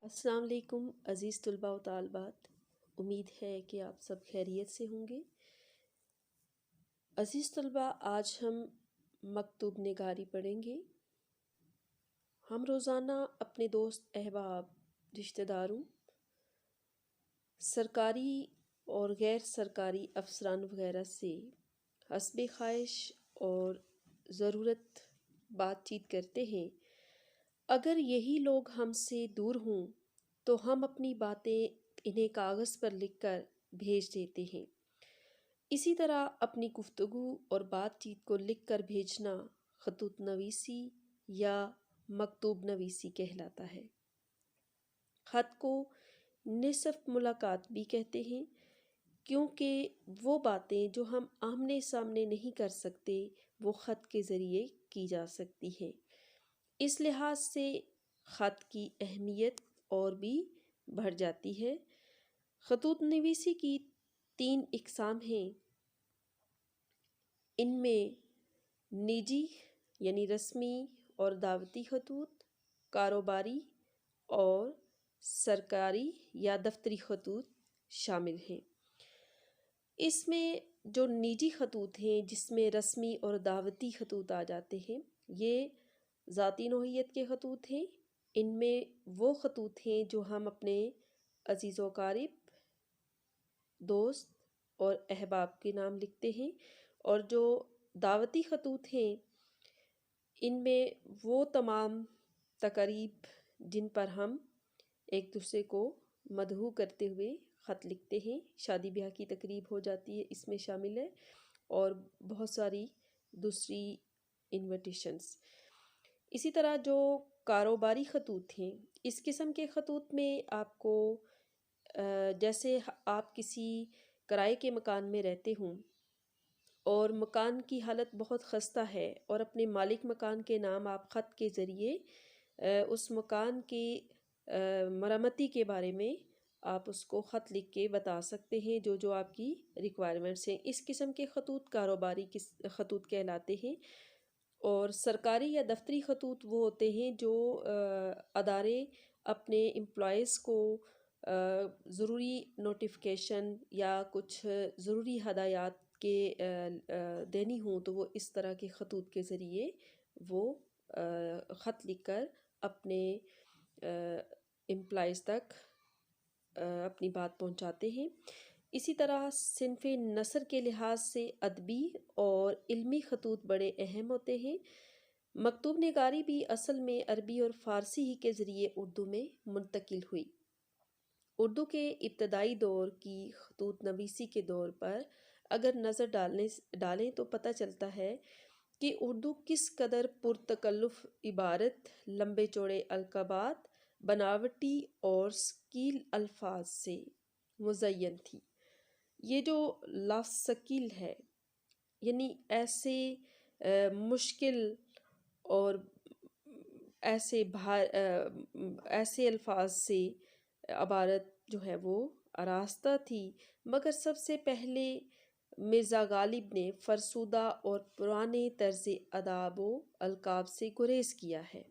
السلام علیکم عزیز طلباء و طالبات، امید ہے کہ آپ سب خیریت سے ہوں گے۔ عزیز طلباء، آج ہم مکتوب نگاری پڑھیں گے۔ ہم روزانہ اپنے دوست، احباب، رشتہ داروں، سرکاری اور غیر سرکاری افسران وغیرہ سے حسب خواہش اور ضرورت بات چیت کرتے ہیں۔ اگر یہی لوگ ہم سے دور ہوں تو ہم اپنی باتیں انہیں کاغذ پر لکھ کر بھیج دیتے ہیں۔ اسی طرح اپنی گفتگو اور بات چیت کو لکھ کر بھیجنا خطوط نویسی یا مکتوب نویسی کہلاتا ہے۔ خط کو نصف ملاقات بھی کہتے ہیں، کیونکہ وہ باتیں جو ہم آمنے سامنے نہیں کر سکتے وہ خط کے ذریعے کی جا سکتی ہیں۔ اس لحاظ سے خط کی اہمیت اور بھی بڑھ جاتی ہے۔ خطوط نویسی کی 3 اقسام ہیں۔ ان میں نجی یعنی رسمی اور دعوتی خطوط، کاروباری اور سرکاری یا دفتری خطوط شامل ہیں۔ اس میں جو نجی خطوط ہیں، جس میں رسمی اور دعوتی خطوط آ جاتے ہیں، یہ ذاتی نوعیت کے خطوط ہیں۔ ان میں وہ خطوط ہیں جو ہم اپنے عزیز و اقارب، دوست اور احباب کے نام لکھتے ہیں، اور جو دعوتی خطوط ہیں ان میں وہ تمام تقاریب جن پر ہم ایک دوسرے کو مدعو کرتے ہوئے خط لکھتے ہیں، شادی بیاہ کی تقریب ہو جاتی ہے، اس میں شامل ہے، اور بہت ساری دوسری انویٹیشنز۔ اسی طرح جو کاروباری خطوط ہیں، اس قسم کے خطوط میں آپ کو جیسے آپ کسی کرائے کے مکان میں رہتے ہوں اور مکان کی حالت بہت خستہ ہے، اور اپنے مالک مکان کے نام آپ خط کے ذریعے اس مکان کی مرمتی کے بارے میں آپ اس کو خط لکھ کے بتا سکتے ہیں جو آپ کی ریکوائرمنٹس ہیں۔ اس قسم کے خطوط کاروباری خطوط کہلاتے ہیں۔ اور سرکاری یا دفتری خطوط وہ ہوتے ہیں جو ادارے اپنے امپلائیز کو ضروری نوٹیفیکیشن یا کچھ ضروری ہدایات کے دینی ہوں تو وہ اس طرح کے خطوط کے ذریعے وہ خط لکھ کر اپنے امپلائیز تک اپنی بات پہنچاتے ہیں۔ اسی طرح صنف نثر کے لحاظ سے ادبی اور علمی خطوط بڑے اہم ہوتے ہیں۔ مکتوب نگاری بھی اصل میں عربی اور فارسی ہی کے ذریعے اردو میں منتقل ہوئی۔ اردو کے ابتدائی دور کی خطوط نویسی کے دور پر اگر نظر ڈالیں تو پتہ چلتا ہے کہ اردو کس قدر پرتکلف عبارت، لمبے چوڑے القابات، بناوٹی اور ثقیل الفاظ سے مزین تھی۔ یہ جو لفظ ثقیل ہے، یعنی ایسے مشکل اور ایسے الفاظ سے عبارت جو ہے وہ آراستہ تھی، مگر سب سے پہلے مرزا غالب نے فرسودہ اور پرانے طرز آداب و القاب سے گریز کیا ہے۔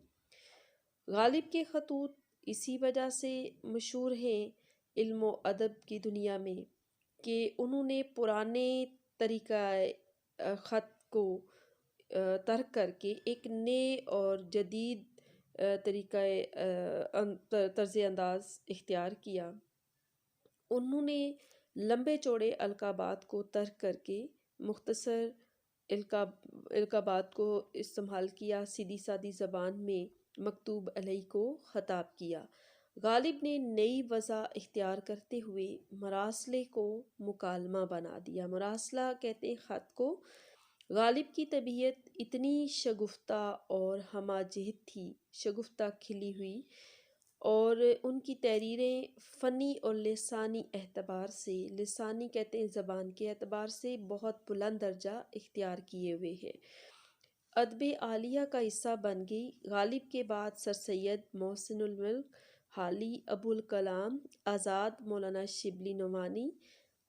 غالب کے خطوط اسی وجہ سے مشہور ہیں علم و ادب کی دنیا میں کہ انہوں نے پرانے طریقہ خط کو ترک کر کے ایک نئے اور جدید طرز انداز اختیار کیا۔ انہوں نے لمبے چوڑے القابات کو ترک کر کے مختصر القابات کو استعمال کیا، سیدھی سادی زبان میں مکتوب علیہ کو خطاب کیا۔ غالب نے نئی وضع اختیار کرتے ہوئے مراسلے کو مکالمہ بنا دیا۔ مراسلہ کہتے ہیں خط کو۔ غالب کی طبیعت اتنی شگفتہ اور ہمہ جہت تھی، شگفتہ کھلی ہوئی، اور ان کی تحریریں فنی اور لسانی اعتبار سے، لسانی کہتے ہیں زبان کے اعتبار سے، بہت بلند درجہ اختیار کیے ہوئے ہیں، ادب عالیہ کا حصہ بن گئی۔ غالب کے بعد سر سید محسن الملک حالی، ابو الکلام آزاد، مولانا شبلی نعمانی،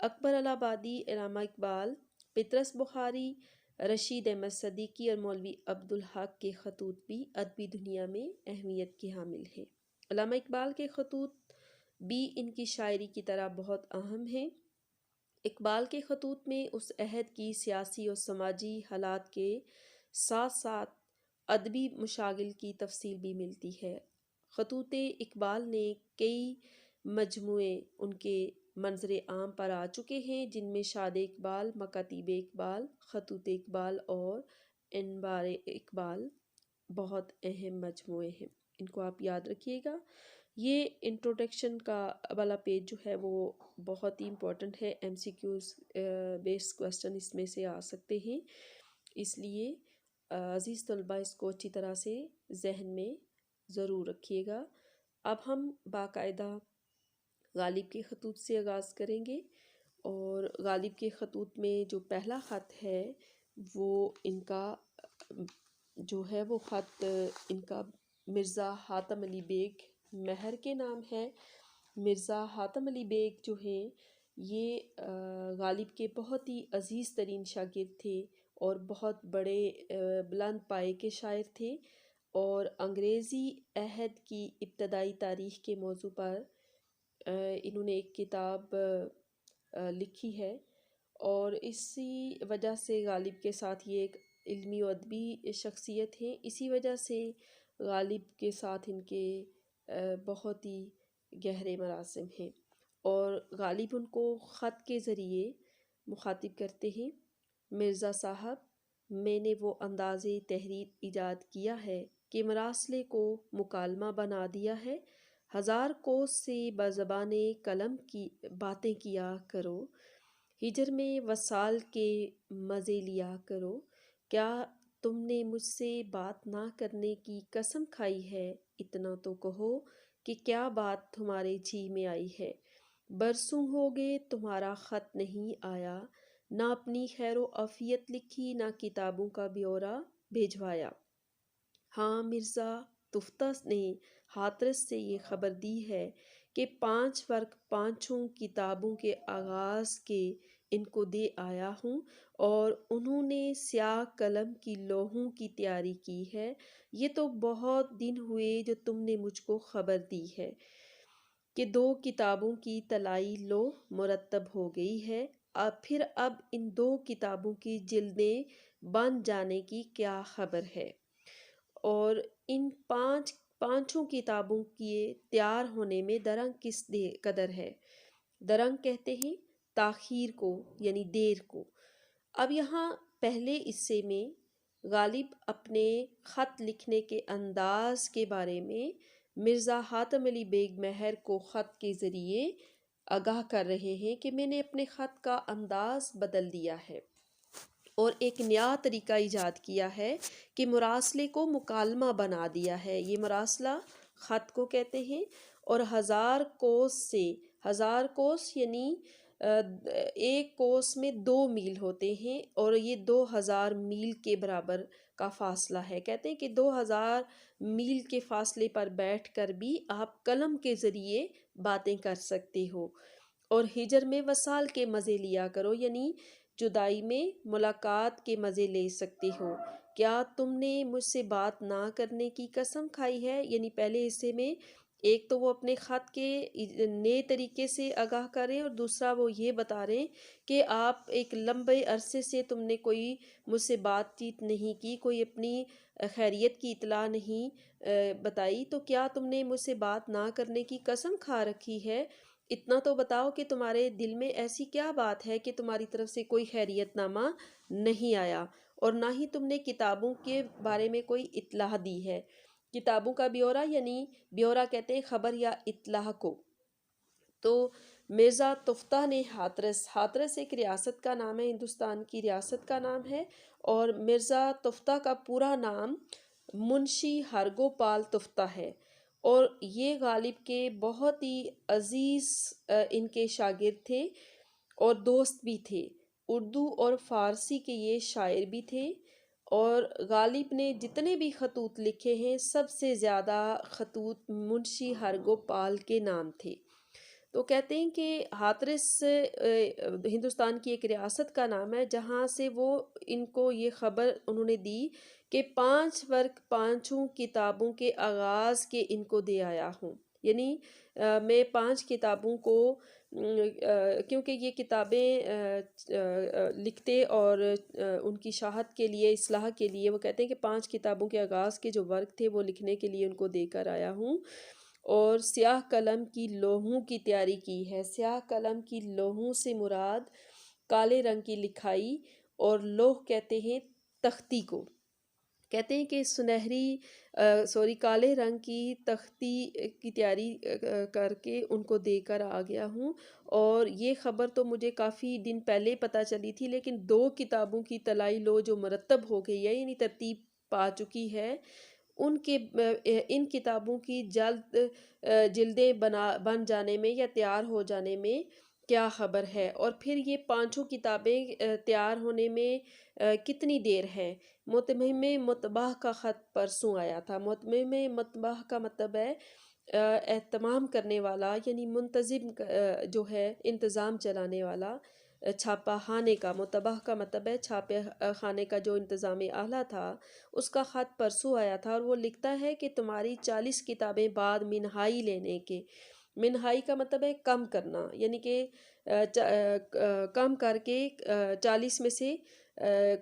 اکبر الہ آبادی، علامہ اقبال، پطرس بخاری، رشید احمد صدیقی اور مولوی عبدالحق کے خطوط بھی ادبی دنیا میں اہمیت کے حامل ہیں۔ علامہ اقبال کے خطوط بھی ان کی شاعری کی طرح بہت اہم ہیں۔ اقبال کے خطوط میں اس عہد کی سیاسی اور سماجی حالات کے ساتھ ساتھ ادبی مشاغل کی تفصیل بھی ملتی ہے۔ خطوط اقبال نے کئی مجموعے ان کے منظر عام پر آ چکے ہیں، جن میں شاد اقبال، مکاتیب اقبال، خطوط اقبال اور انوار اقبال بہت اہم مجموعے ہیں۔ ان کو آپ یاد رکھیے گا۔ یہ انٹروڈکشن کا والا پیج جو ہے وہ بہت ہی امپورٹنٹ ہے، ایم سی کیوز بیس کویسچن اس میں سے آ سکتے ہیں، اس لیے عزیز طلبہ اس کو اچھی طرح سے ذہن میں ضرور رکھیے گا۔ اب ہم باقاعدہ غالب کے خطوط سے آغاز کریں گے، اور غالب کے خطوط میں جو پہلا خط ہے وہ ان کا جو ہے وہ خط ان کا مرزا حاتم علی بیگ مہر کے نام ہے۔ مرزا حاتم علی بیگ جو ہیں یہ غالب کے بہت ہی عزیز ترین شاگرد تھے اور بہت بڑے بلند پائے کے شاعر تھے، اور انگریزی عہد کی ابتدائی تاریخ کے موضوع پر انہوں نے ایک کتاب لکھی ہے، اور اسی وجہ سے غالب کے ساتھ یہ ایک علمی و ادبی شخصیت ہے۔ اسی وجہ سے غالب کے ساتھ ان کے بہت ہی گہرے مراسم ہیں، اور غالب ان کو خط کے ذریعے مخاطب کرتے ہیں۔ مرزا صاحب، میں نے وہ انداز تحریر ایجاد کیا ہے کہ مراسلے کو مکالمہ بنا دیا ہے۔ ہزار کوس سے بزبان قلم کی باتیں کیا کرو، ہجر میں وصال کے مزے لیا کرو۔ کیا تم نے مجھ سے بات نہ کرنے کی قسم کھائی ہے؟ اتنا تو کہو کہ کیا بات تمہارے جی میں آئی ہے؟ برسوں ہو گئے تمہارا خط نہیں آیا، نہ اپنی خیر و عافیت لکھی، نہ کتابوں کا بیورا بھیجوایا۔ ہاں، مرزا تفتہ نے ہاتھرس سے یہ خبر دی ہے کہ 5 ورق 5 کتابوں کے آغاز کے ان کو دے آیا ہوں، اور انہوں نے سیاہ قلم کی لوحوں کی تیاری کی ہے۔ یہ تو بہت دن ہوئے جو تم نے مجھ کو خبر دی ہے کہ 2 کتابوں کی طلائی لوح مرتب ہو گئی ہے۔ پھر اب ان 2 کتابوں کی جلدیں بن جانے کی کیا خبر ہے، اور ان 5 کتابوں کے تیار ہونے میں درنگ کس قدر ہے؟ درنگ کہتے ہیں تاخیر کو، یعنی دیر کو۔ اب یہاں پہلے حصے میں غالب اپنے خط لکھنے کے انداز کے بارے میں مرزا حاتم علی بیگ مہر کو خط کے ذریعے آگاہ کر رہے ہیں کہ میں نے اپنے خط کا انداز بدل دیا ہے اور ایک نیا طریقہ ایجاد کیا ہے کہ مراسلے کو مکالمہ بنا دیا ہے۔ یہ مراسلہ خط کو کہتے ہیں، اور 1000 کوس سے، 1000 کوس یعنی 1 کوس میں 2 میل ہوتے ہیں، اور یہ 2000 میل کے برابر کا فاصلہ ہے۔ کہتے ہیں کہ 2000 میل کے فاصلے پر بیٹھ کر بھی آپ قلم کے ذریعے باتیں کر سکتے ہو، اور ہجر میں وصال کے مزے لیا کرو، یعنی جدائی میں ملاقات کے مزے لے سکتے ہو۔ کیا تم نے مجھ سے بات نہ کرنے کی قسم کھائی ہے؟ یعنی پہلے حصے میں ایک تو وہ اپنے خط کے نئے طریقے سے آگاہ کر رہے ہیں، اور دوسرا وہ یہ بتا رہے ہیں کہ آپ ایک لمبے عرصے سے تم نے کوئی مجھ سے بات چیت نہیں کی، کوئی اپنی خیریت کی اطلاع نہیں بتائی، تو کیا تم نے مجھ سے بات نہ کرنے کی قسم کھا رکھی ہے؟ اتنا تو بتاؤ کہ تمہارے دل میں ایسی کیا بات ہے کہ تمہاری طرف سے کوئی خیریت نامہ نہیں آیا، اور نہ ہی تم نے کتابوں کے بارے میں کوئی اطلاع دی ہے۔ کتابوں کا بیورا، یعنی بیورا کہتے ہیں خبر یا اطلاع کو۔ تو مرزا تفتہ نے ہاتھرس ایک ریاست کا نام ہے، ہندوستان کی ریاست کا نام ہے، اور مرزا تفتہ کا پورا نام منشی ہرگوپال تفتہ ہے، اور یہ غالب کے بہت ہی عزیز ان کے شاگرد تھے اور دوست بھی تھے۔ اردو اور فارسی کے یہ شاعر بھی تھے، اور غالب نے جتنے بھی خطوط لکھے ہیں سب سے زیادہ خطوط منشی ہرگوپال کے نام تھے۔ تو کہتے ہیں کہ ہاتھرس ہندوستان کی ایک ریاست کا نام ہے، جہاں سے وہ ان کو یہ خبر انہوں نے دی کہ 5 ورق 5 کتابوں کے آغاز کے ان کو دے آیا ہوں، یعنی میں 5 کتابوں کو کیونکہ یہ کتابیں لکھتے اور ان کی شاہد کے لیے، اصلاح کے لیے، وہ کہتے ہیں کہ 5 کتابوں کے آغاز کے جو ورق تھے وہ لکھنے کے لیے ان کو دے کر آیا ہوں، اور سیاہ قلم کی لوحوں کی تیاری کی ہے۔ سیاہ قلم کی لوحوں سے مراد کالے رنگ کی لکھائی، اور لوح کہتے ہیں تختی کو، کہتے ہیں کہ سنہری کالے رنگ کی تختی کی تیاری کر کے ان کو دے کر آ گیا ہوں۔ اور یہ خبر تو مجھے کافی دن پہلے پتہ چلی تھی، لیکن 2 کتابوں کی طلائی لو جو مرتب ہو گئی ہے، یعنی ترتیب پا چکی ہے، ان کتابوں کی جلدیں بن جانے میں یا تیار ہو جانے میں کیا خبر ہے، اور پھر یہ 5 کتابیں تیار ہونے میں کتنی دیر ہے۔ متمم مطبع کا خط پرسوں آیا تھا۔ متمم مطبع کا مطلب ہے اہتمام کرنے والا، یعنی منتظم جو ہے، انتظام چلانے والا، چھاپہ خانے کا۔ مطبع کا مطلب ہے چھاپے خانے کا جو انتظامی آلہ تھا، اس کا خط پرسوں آیا تھا، اور وہ لکھتا ہے کہ تمہاری 40 کتابیں بعد منہائی لینے کے۔ منہائی کا مطلب ہے کم کرنا، یعنی کہ کم کر کے 40 میں سے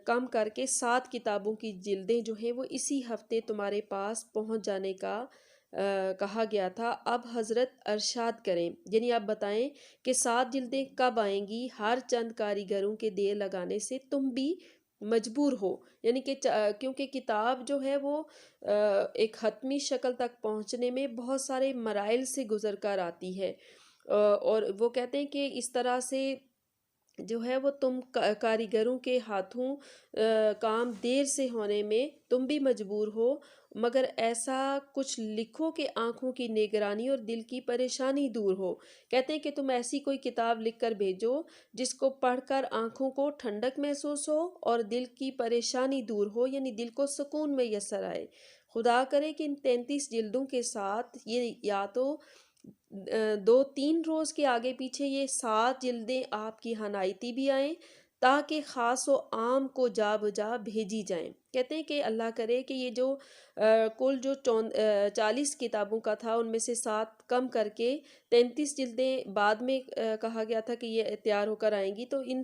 کم کر کے 7 کتابوں کی جلدیں جو ہیں وہ اسی ہفتے تمہارے پاس پہنچ جانے کا کہا گیا تھا۔ اب حضرت ارشاد کریں، یعنی آپ بتائیں کہ 7 جلدیں کب آئیں گی؟ ہر چند کاریگروں کے دیر لگانے سے تم بھی مجبور ہو، یعنی کہ کیونکہ کتاب جو ہے وہ ایک حتمی شکل تک پہنچنے میں بہت سارے مراحل سے گزر کر آتی ہے، اور وہ کہتے ہیں کہ اس طرح سے جو ہے وہ تم کاریگروں کے ہاتھوں کام دیر سے ہونے میں تم بھی مجبور ہو، مگر ایسا کچھ لکھو کہ آنکھوں کی نگرانی اور دل کی پریشانی دور ہو۔ کہتے ہیں کہ تم ایسی کوئی کتاب لکھ کر بھیجو جس کو پڑھ کر آنکھوں کو ٹھنڈک محسوس ہو اور دل کی پریشانی دور ہو، یعنی دل کو سکون میسر آئے۔ خدا کرے کہ ان 33 جلدوں کے ساتھ یہ یا تو 2-3 روز کے آگے پیچھے یہ 7 جلدیں آپ کی حنایتی بھی آئیں، تاکہ خاص و عام کو جا بجا بھیجی جائیں۔ کہتے ہیں کہ اللہ کرے کہ یہ جو کل جو 40 کتابوں کا تھا، ان میں سے 7 کم کر کے 33 جلدیں بعد میں کہا گیا تھا کہ یہ تیار ہو کر آئیں گی، تو ان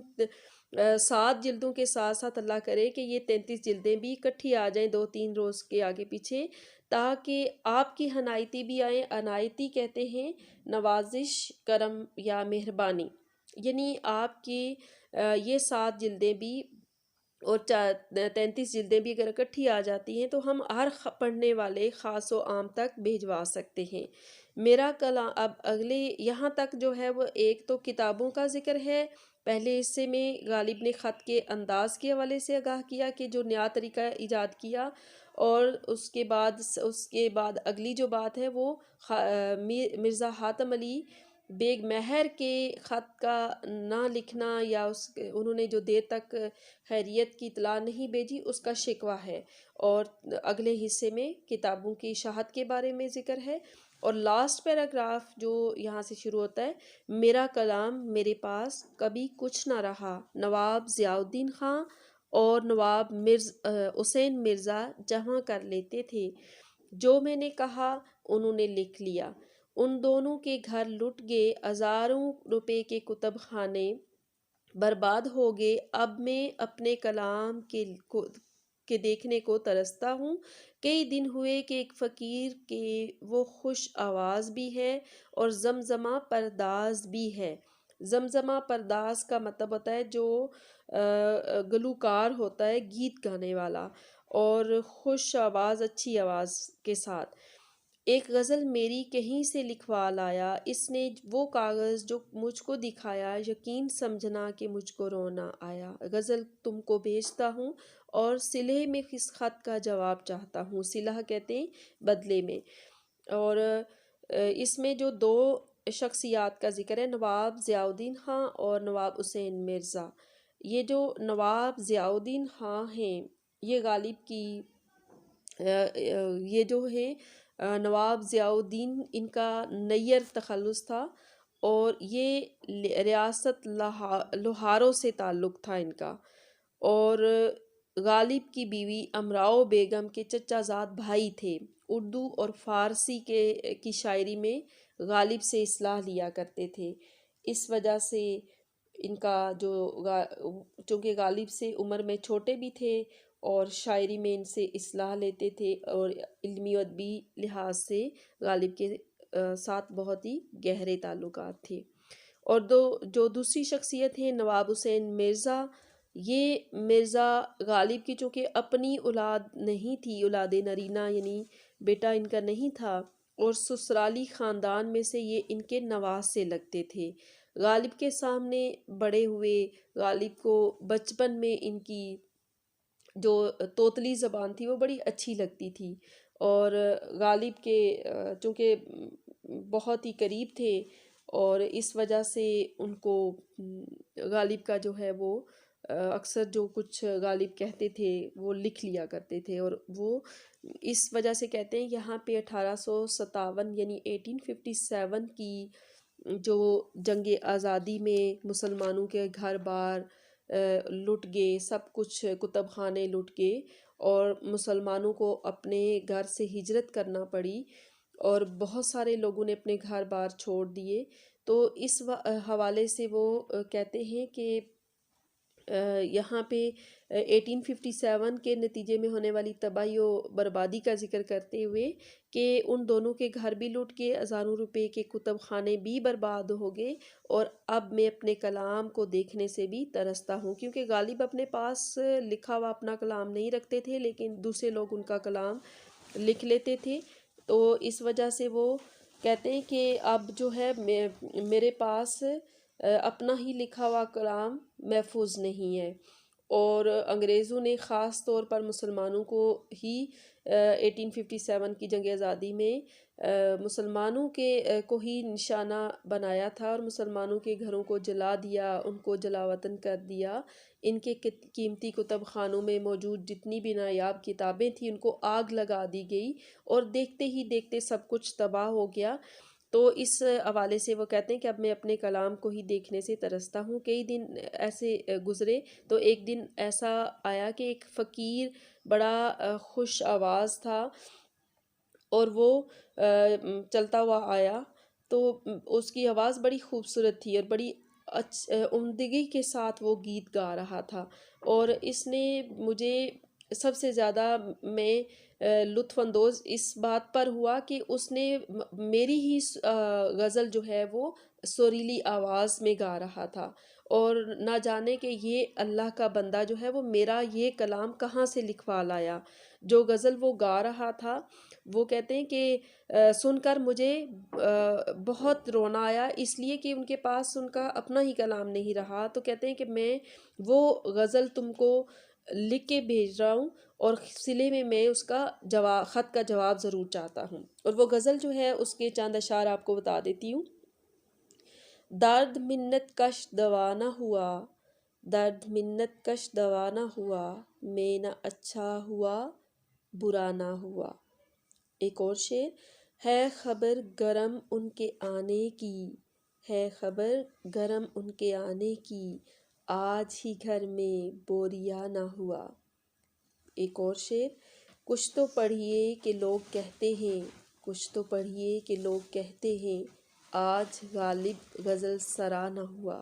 7 جلدوں کے ساتھ ساتھ اللہ کرے کہ یہ 33 جلدیں بھی اکٹھی آ جائیں 2-3 روز کے آگے پیچھے، تاکہ آپ کی حنایتی بھی آئیں۔ عنایتی کہتے ہیں نوازش، کرم یا مہربانی، یعنی آپ کی یہ 7 جلدیں بھی اور 33 جلدیں بھی اگر اکٹھی آ جاتی ہیں تو ہم ہر پڑھنے والے خاص و عام تک بھیجوا سکتے ہیں۔ میرا کلام اب اگلے یہاں تک جو ہے وہ ایک تو کتابوں کا ذکر ہے۔ پہلے حصے میں غالب نے خط کے انداز کے حوالے سے آگاہ کیا کہ جو نیا طریقہ ایجاد کیا، اور اس کے بعد اگلی جو بات ہے وہ مرزا حاتم علی بیگ مہر کے خط کا نہ لکھنا، یا انہوں نے جو دیر تک خیریت کی اطلاع نہیں بھیجی، اس کا شکوہ ہے، اور اگلے حصے میں کتابوں کی اشاعت کے بارے میں ذکر ہے، اور لاسٹ پیراگراف جو یہاں سے شروع ہوتا ہے، میرا کلام میرے پاس کبھی کچھ نہ رہا، نواب ضیاء الدین خان اور نواب حسین مرزا جمع کر لیتے تھے، جو میں نے کہا انہوں نے لکھ لیا۔ ان دونوں کے گھر لٹ گئے، ہزاروں روپے کے کتب خانے برباد ہو گئے۔ اب میں اپنے کلام کے دیکھنے کو ترستا ہوں۔ کئی دن ہوئے کہ ایک فقیر کے وہ خوش آواز بھی ہے اور زمزمہ پرداز بھی ہے۔ زمزمہ پرداز کا مطلب ہوتا ہے جو گلوکار ہوتا ہے، گیت گانے والا، اور خوش آواز، اچھی آواز کے ساتھ۔ ایک غزل میری کہیں سے لکھوا لایا، اس نے وہ کاغذ جو مجھ کو دکھایا، یقین سمجھنا کہ مجھ کو رونا آیا۔ غزل تم کو بھیجتا ہوں اور صلح میں اس خط کا جواب چاہتا ہوں۔ صلح کہتے ہیں بدلے میں۔ اور اس میں جو 2 شخصیات کا ذکر ہے، نواب ضیاء الدین خان اور نواب حسین مرزا۔ یہ جو نواب ضیاء الدین خان ہیں، یہ غالب کی یہ جو ہے نواب ضیاء الدین، ان کا نیئر تخلص تھا، اور یہ ریاست لوہارو سے تعلق تھا ان کا، اور غالب کی بیوی امراؤ بیگم کے چچا زاد بھائی تھے۔ اردو اور فارسی کی شاعری میں غالب سے اصلاح لیا کرتے تھے۔ اس وجہ سے ان کا چونکہ غالب سے عمر میں چھوٹے بھی تھے اور شاعری میں ان سے اصلاح لیتے تھے، اور علمی و ادبی لحاظ سے غالب کے ساتھ بہت ہی گہرے تعلقات تھے۔ اور جو دوسری شخصیت ہیں نواب حسین مرزا، یہ مرزا غالب کی چونکہ اپنی اولاد نہیں تھی، اولاد نرینہ یعنی بیٹا ان کا نہیں تھا، اور سسرالی خاندان میں سے یہ ان کے نواسے لگتے تھے۔ غالب کے سامنے بڑے ہوئے، غالب کو بچپن میں ان کی جو توتلی زبان تھی وہ بڑی اچھی لگتی تھی، اور غالب کے چونکہ بہت ہی قریب تھے، اور اس وجہ سے ان کو غالب کا جو ہے وہ اکثر جو کچھ غالب کہتے تھے وہ لکھ لیا کرتے تھے، اور وہ اس وجہ سے کہتے ہیں یہاں پہ 1857 یعنی 1857 کی جو جنگ آزادی میں مسلمانوں کے گھر بار لٹ گئے، سب کچھ کتب خانے لٹ گئے، اور مسلمانوں کو اپنے گھر سے ہجرت کرنا پڑی، اور بہت سارے لوگوں نے اپنے گھر بار چھوڑ دیے۔ تو اس حوالے سے وہ کہتے ہیں کہ یہاں پہ 1857 کے نتیجے میں ہونے والی تباہی و بربادی کا ذکر کرتے ہوئے کہ ان دونوں کے گھر بھی لوٹ کے ہزاروں روپے کے کتب خانے بھی برباد ہو گئے، اور اب میں اپنے کلام کو دیکھنے سے بھی ترستا ہوں، کیونکہ غالب اپنے پاس لکھا ہوا اپنا کلام نہیں رکھتے تھے، لیکن دوسرے لوگ ان کا کلام لکھ لیتے تھے۔ تو اس وجہ سے وہ کہتے ہیں کہ اب جو ہے میرے پاس اپنا ہی لکھا ہوا کلام محفوظ نہیں ہے، اور انگریزوں نے خاص طور پر مسلمانوں کو ہی 1857 کی جنگ آزادی میں مسلمانوں کو ہی نشانہ بنایا تھا، اور مسلمانوں کے گھروں کو جلا دیا، ان کو جلا وطن کر دیا۔ ان کے قیمتی کتب خانوں میں موجود جتنی بھی نایاب کتابیں تھیں ان کو آگ لگا دی گئی، اور دیکھتے ہی دیکھتے سب کچھ تباہ ہو گیا۔ تو اس حوالے سے وہ کہتے ہیں کہ اب میں اپنے کلام کو ہی دیکھنے سے ترستا ہوں۔ کئی دن ایسے گزرے تو ایک دن ایسا آیا کہ ایک فقیر بڑا خوش آواز تھا، اور وہ چلتا ہوا آیا، تو اس کی آواز بڑی خوبصورت تھی اور بڑی عمدگی کے ساتھ وہ گیت گا رہا تھا، اور اس نے مجھے سب سے زیادہ میں لطف اندوز اس بات پر ہوا کہ اس نے میری ہی غزل جو ہے وہ سریلی آواز میں گا رہا تھا، اور نہ جانے کہ یہ اللہ کا بندہ جو ہے وہ میرا یہ کلام کہاں سے لکھوا لایا۔ جو غزل وہ گا رہا تھا، وہ کہتے ہیں کہ سن کر مجھے بہت رونا آیا، اس لیے کہ ان کے پاس ان کا اپنا ہی کلام نہیں رہا۔ تو کہتے ہیں کہ میں وہ غزل تم کو لکھ کے بھیج رہا ہوں، اور صلے میں اس کا خط کا جواب ضرور چاہتا ہوں۔ اور وہ غزل جو ہے اس کے چند اشعار آپ کو بتا دیتی ہوں۔ درد منت کش دوا نہ ہوا، درد منت کش دوا نہ ہوا، میں نہ اچھا ہوا برا نہ ہوا۔ ایک اور شعر، ہے خبر گرم ان کے آنے کی، ہے خبر گرم ان کے آنے کی، آج ہی گھر میں بوریا نہ ہوا۔ ایک اور شعر، کچھ تو پڑھیے کہ لوگ کہتے ہیں، کچھ تو پڑھیے کہ لوگ کہتے ہیں، آج غالب غزل سرا نہ ہوا۔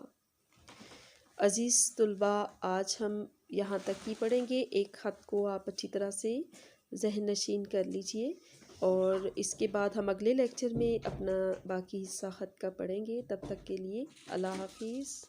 عزیز طلباء، آج ہم یہاں تک ہی پڑھیں گے۔ ایک خط کو آپ اچھی طرح سے ذہن نشین کر لیجئے، اور اس کے بعد ہم اگلے لیکچر میں اپنا باقی حصہ خط کا پڑھیں گے۔ تب تک کے لیے اللہ حافظ۔